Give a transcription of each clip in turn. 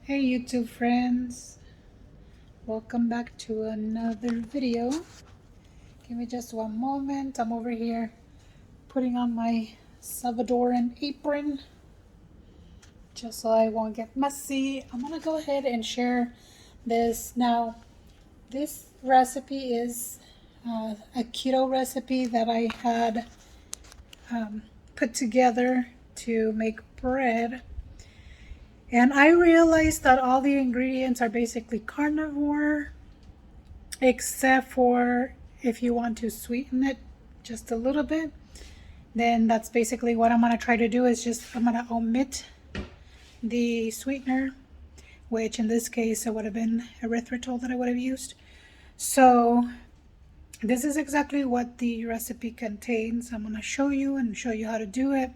Hey YouTube friends, welcome back to another video. Give me just one moment. I'm over here putting on my Salvadoran apron just so I won't get messy. I'm gonna go ahead and share this. Now this recipe is a keto recipe that I had put together to make bread. And I realized that all the ingredients are basically carnivore, except for if you want to sweeten it just a little bit. Then that's basically what I'm going to try to do, is just I'm going to omit the sweetener, which in this case it would have been erythritol that I would have used. So this is exactly what the recipe contains. I'm going to show you and show you how to do it.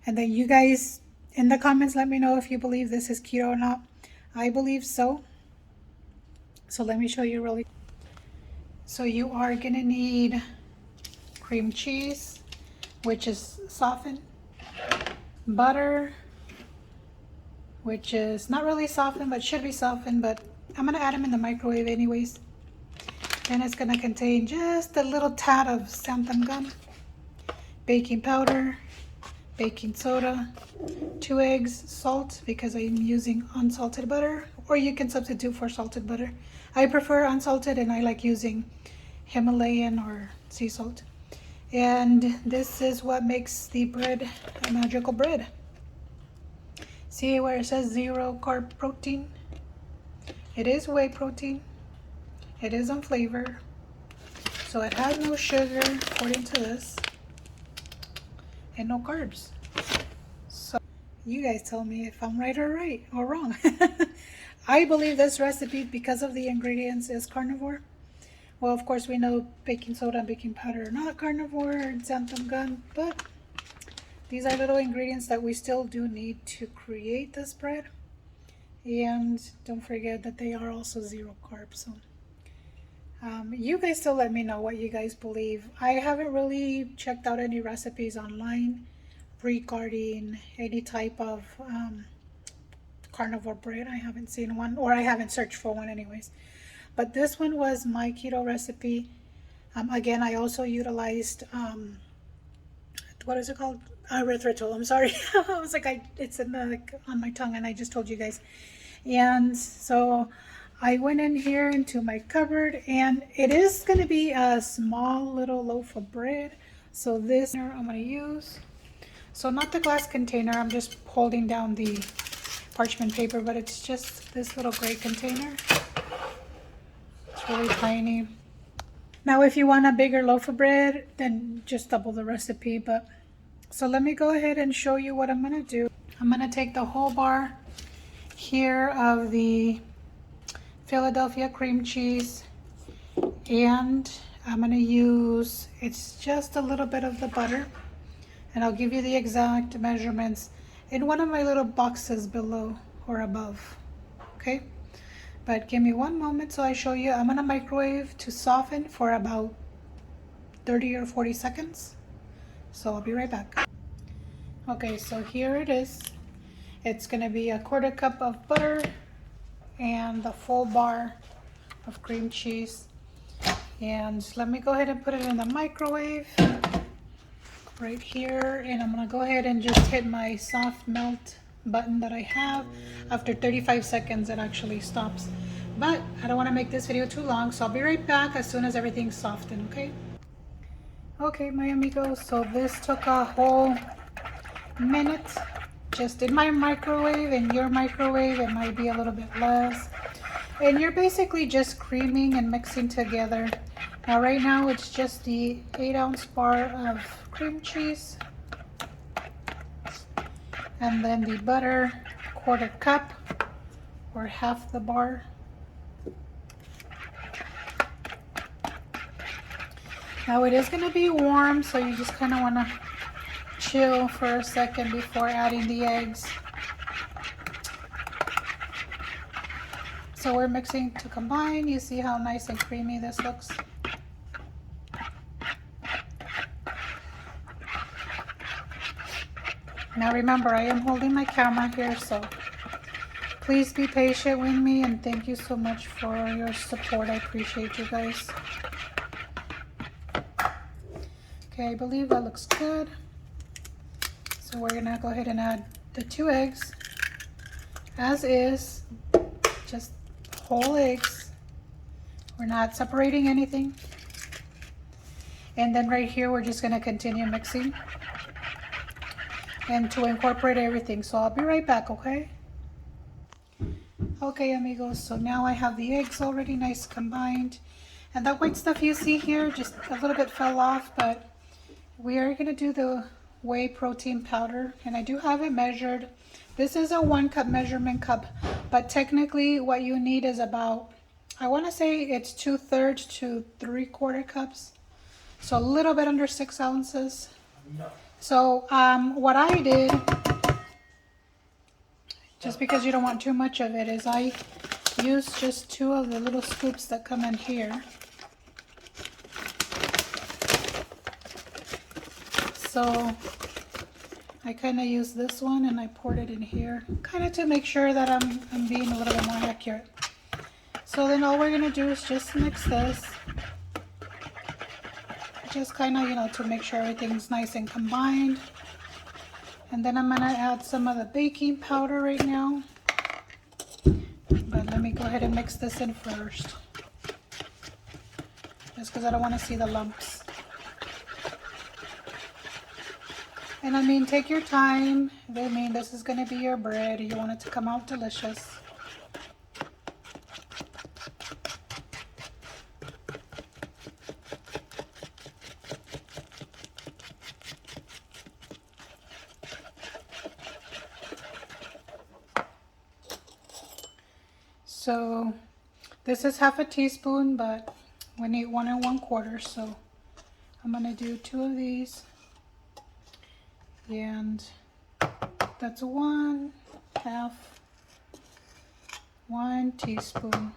And then you guys in the comments let me know if you believe this is keto or not. I believe so. So let me show you really. So you are going to need cream cheese, which is softened, butter, which is not really softened but should be softened, but I'm going to add them in the microwave anyways. And it's going to contain just a little tad of xanthan gum, baking powder, baking soda, 2 eggs, salt because I'm using unsalted butter, or you can substitute for salted butter. I prefer unsalted and I like using Himalayan or sea salt. And this is what makes the bread a magical bread. See where it says 0 carb protein? It is whey protein. It is on flavor. So it has no sugar according to this. And no carbs. So you guys tell me if I'm right or wrong. I believe this recipe, because of the ingredients, is carnivore. Well, of course we know baking soda and baking powder are not carnivore, and xanthan gum, but these are little ingredients that we still do need to create this bread. And don't forget that they are also 0 carbs. So you guys still let me know what you guys believe. I haven't really checked out any recipes online regarding any type of carnivore bread. I haven't seen one, or I haven't searched for one anyways. But this one was my keto recipe. Again, I also utilized what is it called? Erythritol. I'm sorry. I was like, it's in the, on my tongue, and I just told you guys. And so I went in here into my cupboard, and it is going to be a small little loaf of bread. So this I'm going to use. So not the glass container. I'm just holding down the parchment paper, but it's just this little gray container. It's really tiny. Now if you want a bigger loaf of bread, then just double the recipe. But so let me go ahead and show you what I'm going to do. I'm going to take the whole bar here of the Philadelphia cream cheese, and I'm going to use, it's just a little bit of the butter, and I'll give you the exact measurements in one of my little boxes below or above. Okay, but give me one moment so I show you. I'm going to microwave to soften for about 30 or 40 seconds. So I'll be right back. Okay, so here it is. It's going to be a 1/4 cup of butter and the full bar of cream cheese. And let me go ahead and put it in the microwave right here. And I'm going to go ahead and just hit my soft melt button that I have. After 35 seconds it actually stops. But I don't want to make this video too long, so I'll be right back as soon as everything's softened, okay? Okay, my amigos, so this took a whole minute just in my microwave. In your microwave it might be a little bit less, and you're basically just creaming and mixing together. Now right now it's just the 8-ounce bar of cream cheese, and then the butter, 1/4 cup or half the bar. Now it is going to be warm, so you just kind of want to chill for a second before adding the eggs. So we're mixing to combine. You see how nice and creamy this looks? Now remember, I am holding my camera here, so Please be patient with me, and thank you so much for your support. I appreciate you guys. Okay, I believe that looks good. So we're gonna go ahead and add the 2 eggs as is, just whole eggs. We're not separating anything. And then right here, we're just gonna continue mixing and to incorporate everything. So I'll be right back, okay? Okay, amigos, so now I have the eggs already nice combined. And that white stuff you see here, just a little bit fell off, but we are gonna do the whey protein powder, and I do have it measured. This is a 1 cup measurement cup, but technically what you need is about, I wanna say it's 2/3 to 3/4 cups. So a little bit under 6 ounces. No. So what I did, just because you don't want too much of it, is I used just 2 of the little scoops that come in here. So I kind of used this one and I poured it in here, kind of to make sure that I'm being a little bit more accurate. So then all we're gonna do is just mix this. Just kind of, you know, to make sure everything's nice and combined. And then I'm gonna add some of the baking powder right now. But let me go ahead and mix this in first. Just because I don't want to see the lumps. And I mean, take your time. I mean, this is gonna be your bread. You want it to come out delicious. So this is 1/2 teaspoon, but we need 1 1/4. So I'm gonna do 2 of these, and that's 1 teaspoon,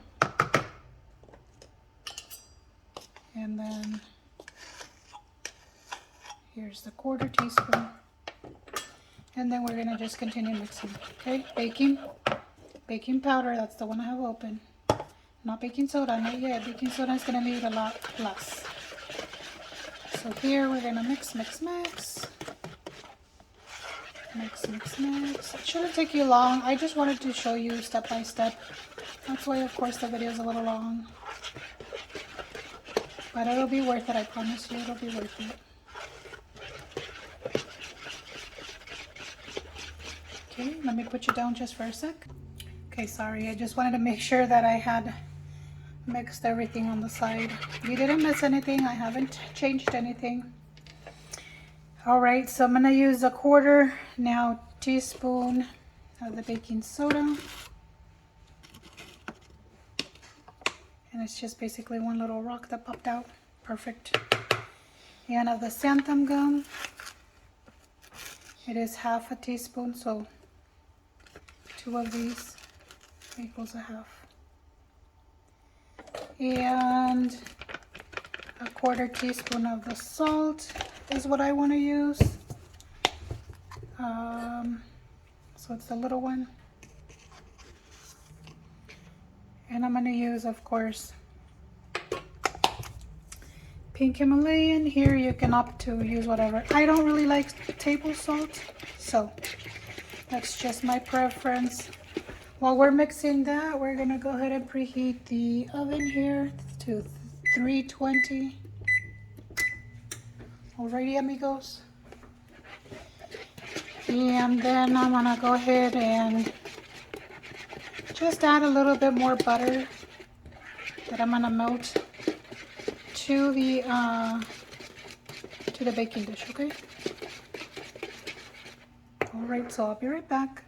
and then here's the 1/4 teaspoon, and then we're gonna just continue mixing. Okay, baking powder, that's the one I have open. Not baking soda, not yet. Baking soda is gonna need a lot less. So here we're gonna mix. Mix, mix, mix. It shouldn't take you long. I just wanted to show you step by step. That's why, of course, the video is a little long. But it'll be worth it, I promise you, it'll be worth it. Okay, let me put you down just for a sec. Okay, sorry, I just wanted to make sure that I had mixed everything on the side. You didn't miss anything, I haven't changed anything. All right, so I'm gonna use a 1/4 now teaspoon of the baking soda. And it's just basically one little rock that popped out. Perfect. And of the xanthan gum, it is 1/2 teaspoon, so 2 of these equals 1/2. And a 1/4 teaspoon of the salt is what I want to use. So it's the little one. And I'm going to use, of course, pink Himalayan. Here you can opt to use whatever. I don't really like table salt, so that's just my preference. While we're mixing that, we're gonna go ahead and preheat the oven here to 320. Alrighty, amigos. And then I'm gonna go ahead and just add a little bit more butter that I'm gonna melt to the baking dish, okay? Alright, so I'll be right back.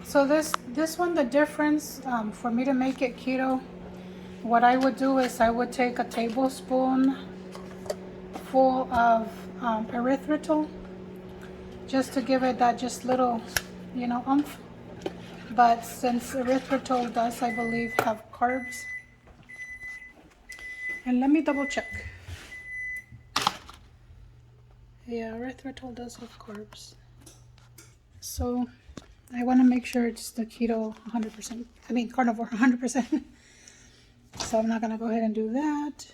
So this one, the difference for me to make it keto, what I would do is I would take a tablespoon full of erythritol, just to give it that just little, you know, oomph. But since erythritol does, I believe, have carbs, and let me double check. Yeah, erythritol does have carbs. So I want to make sure it's the keto 100%. I mean carnivore 100%. So I'm not going to go ahead and do that.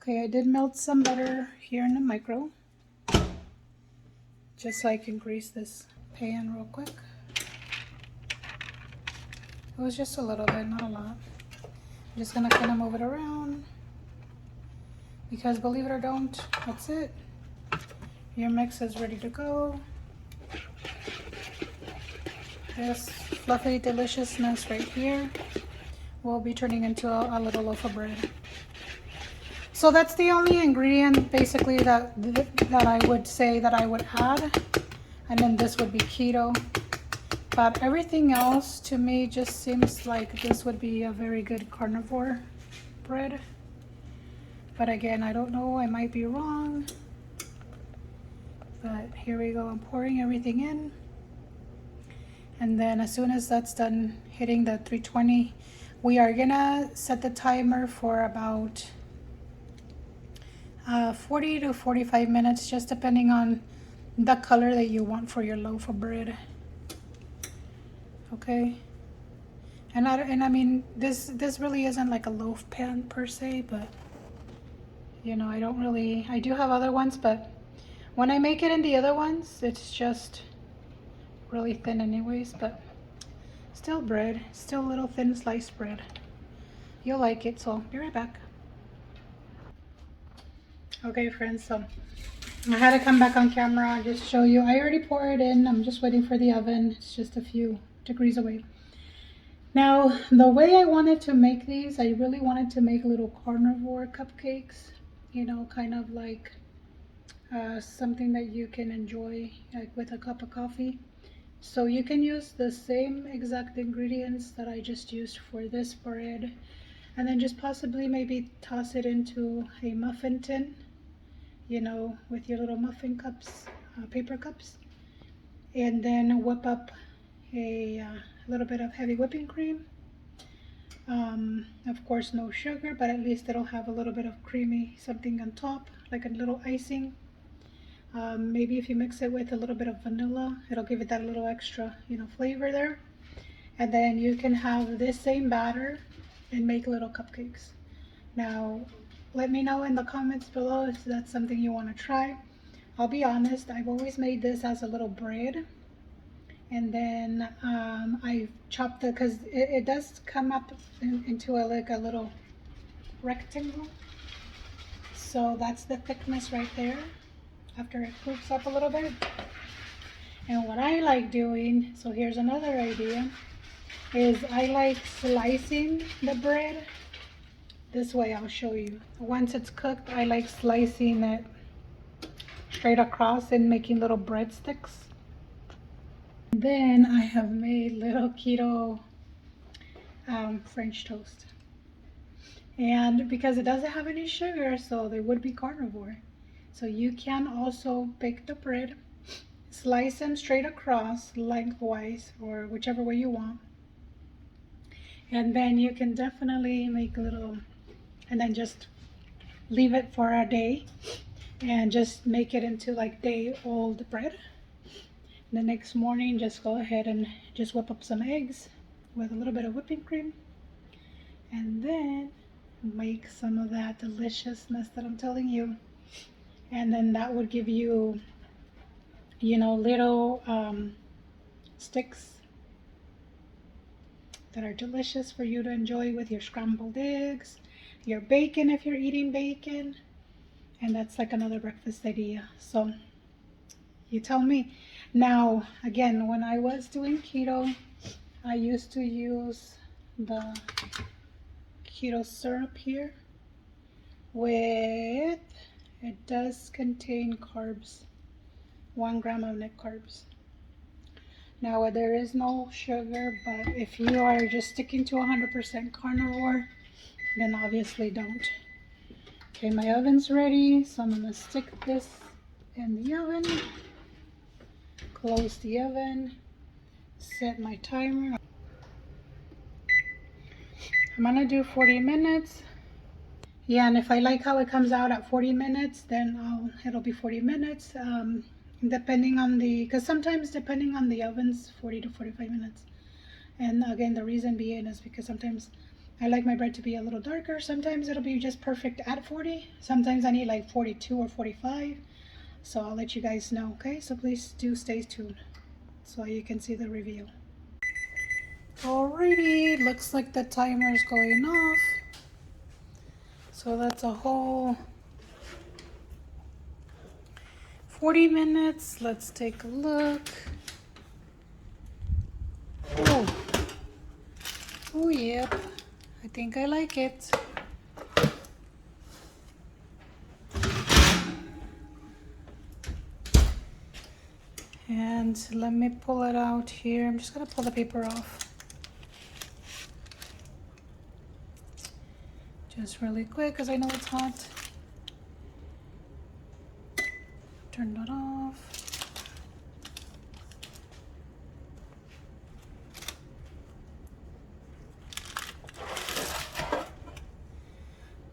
Okay, I did melt some butter here in the micro, just so I can grease this pan real quick. It was just a little bit, not a lot. I'm just gonna kind of move it around, because believe it or don't, that's it. Your mix is ready to go. This fluffy deliciousness right here will be turning into a little loaf of bread. So that's the only ingredient basically that I would say that I would add, and then this would be keto. But everything else to me just seems like this would be a very good carnivore bread. But again, I don't know, I might be wrong. But here we go, I'm pouring everything in. And then as soon as that's done hitting the 320, we are gonna set the timer for about 40 to 45 minutes, just depending on the color that you want for your loaf of bread. Okay, and I mean this really isn't like a loaf pan per se, but you know, I do have other ones, but when I make it in the other ones, it's just really thin anyways, but still bread, still little thin sliced bread. You'll like it, so be right back. Okay friends, so I had to come back on camera and just show you. I already poured it in, I'm just waiting for the oven. It's just a few degrees away. Now, the way I wanted to make these, I really wanted to make little carnivore cupcakes, you know, kind of like something that you can enjoy like with a cup of coffee. So you can use the same exact ingredients that I just used for this bread, and then just possibly maybe toss it into a muffin tin, you know, with your little muffin cups, paper cups, and then whip up a little bit of heavy whipping cream. Of course no sugar, but at least it'll have a little bit of creamy something on top, like a little icing. Maybe if you mix it with a little bit of vanilla, it'll give it that little extra, you know, flavor there. And then you can have this same batter and make little cupcakes. Now, let me know in the comments below if that's something you want to try. I'll be honest, I've always made this as a little bread. And then I chopped it, because it does come up into like a little rectangle. So that's the thickness right there after it cooks up a little bit. And what I like doing, so here's another idea, is I like slicing the bread this way. I'll show you. Once it's cooked, I like slicing it straight across and making little breadsticks. Then I have made little keto French toast. And because it doesn't have any sugar, so they would be carnivore. So you can also bake the bread, slice them straight across lengthwise or whichever way you want. And then you can definitely make little, and then just leave it for a day and just make it into like day-old bread. The next morning, just go ahead and just whip up some eggs with a little bit of whipping cream, and then make some of that deliciousness that I'm telling you. And then that would give you, you know, little sticks that are delicious for you to enjoy with your scrambled eggs, your bacon if you're eating bacon. And that's like another breakfast idea. So you tell me. Now, again, when I was doing keto, I used to use the keto syrup here with, it does contain carbs, 1 gram of net carbs. Now, there is no sugar, but if you are just sticking to 100% carnivore, then obviously don't. Okay, my oven's ready, so I'm gonna stick this in the oven. Close the oven, set my timer. I'm gonna do 40 minutes. Yeah, and if I like how it comes out at 40 minutes, then it'll be 40 minutes. depending on the, because sometimes depending on the ovens, 40 to 45 minutes. And again, the reason being is because sometimes I like my bread to be a little darker. Sometimes it'll be just perfect at 40. Sometimes I need like 42 or 45. So I'll let you guys know, okay? So please do stay tuned so you can see the review. Alrighty, looks like the timer is going off. So that's a whole 40 minutes. Let's take a look. Oh, oh yep. I think I like it. And let me pull it out here. I'm just gonna pull the paper off. Just really quick because I know it's hot. Turn that off.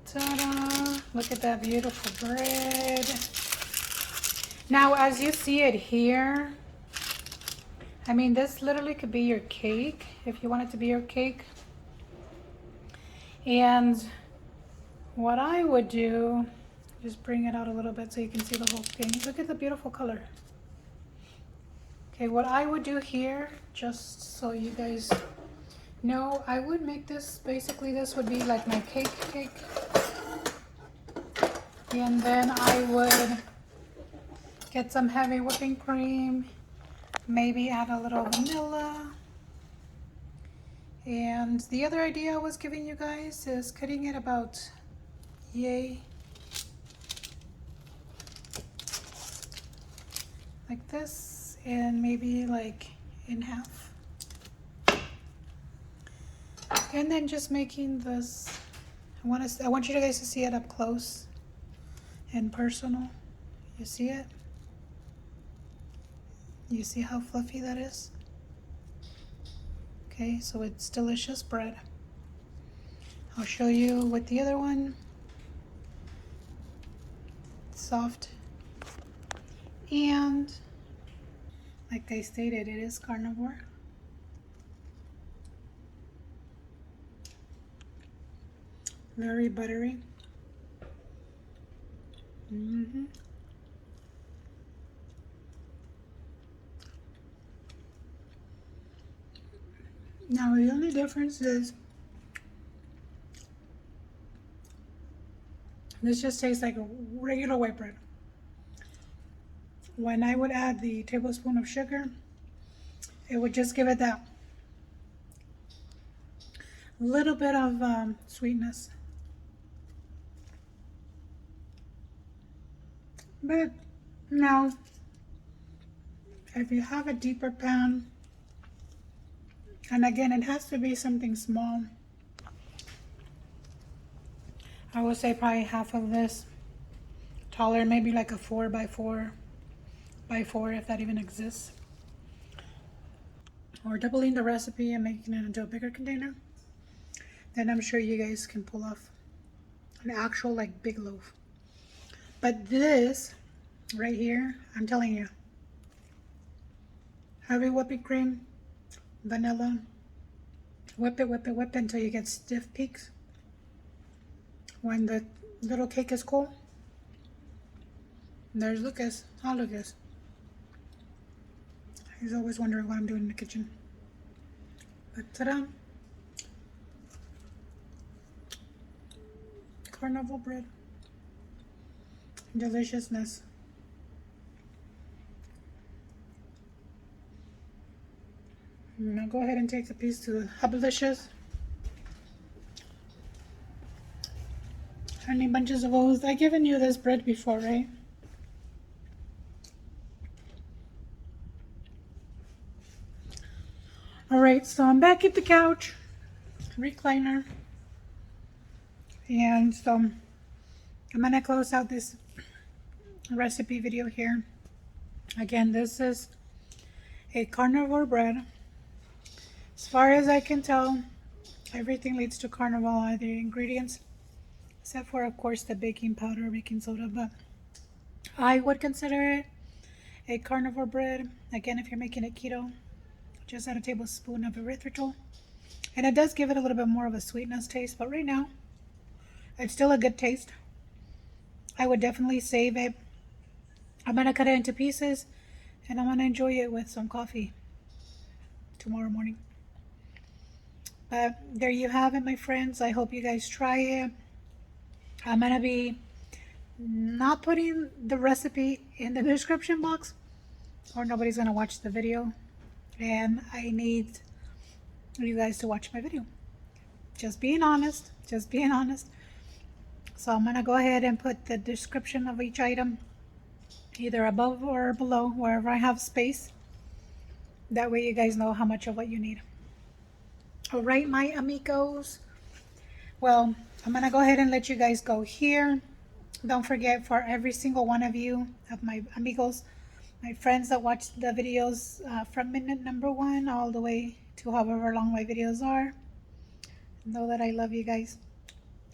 Ta-da! Look at that beautiful bread. Now, as you see it here, I mean, this literally could be your cake if you want it to be your cake. And what I would do, just bring it out a little bit so you can see the whole thing. Look at the beautiful color. Okay, what I would do here, just so you guys know, I would make this, basically this would be like my cake. And then I would get some heavy whipping cream, maybe add a little vanilla. And the other idea I was giving you guys is cutting it about yay, like this, and maybe like in half. And then just making this, I want you guys to see it up close and personal. You see it? You see how fluffy that is? Okay, so it's delicious bread. I'll show you with the other one. Soft. And like I stated, it is carnivore. Very buttery. Now the only difference is this just tastes like a regular white bread. When I would add the tablespoon of sugar, it would just give it that little bit of sweetness. But now, if you have a deeper pan, and again, it has to be something small. I would say probably half of this, taller, maybe like a 4 by 4 by 4 if that even exists. Or doubling the recipe and making it into a bigger container. Then I'm sure you guys can pull off an actual like big loaf. But this right here, I'm telling you, heavy whipping cream, vanilla, whip it until you get stiff peaks. When the little cake is cool, there's Lucas. Hi, Lucas. He's always wondering what I'm doing in the kitchen. But ta-da! Carnivore bread. Deliciousness. Now go ahead and take a piece to the Hubblicious. Honey bunches of oats. I've given you this bread before, right? Alright, so I'm back at the couch, recliner, and so I'm gonna close out this recipe video here. Again, this is a carnivore bread. As far as I can tell, everything leads to carnivore, the ingredients, except for, of course, the baking powder, baking soda, but I would consider it a carnivore bread. Again, if you're making it keto, just add a tablespoon of erythritol. And it does give it a little bit more of a sweetness taste, but right now, it's still a good taste. I would definitely save it. I'm going to cut it into pieces, and I'm going to enjoy it with some coffee tomorrow morning. But there you have it, my friends. I hope you guys try it. I'm going to be not putting the recipe in the description box, or nobody's going to watch the video. And I need you guys to watch my video. Just being honest. Just being honest. So I'm going to go ahead and put the description of each item either above or below, wherever I have space. That way you guys know how much of what you need. All right, my amigos. Well, I'm going to go ahead and let you guys go here. Don't forget, for every single one of you, of my amigos, my friends that watch the videos from minute number 1 all the way to however long my videos are, know that I love you guys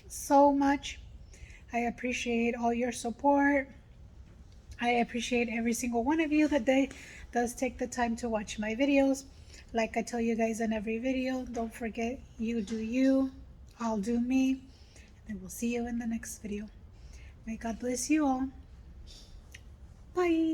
so much. I appreciate all your support. I appreciate every single one of you that does take the time to watch my videos. Like I tell you guys in every video, don't forget, you do you, I'll do me, and we'll see you in the next video. May God bless you all. Bye.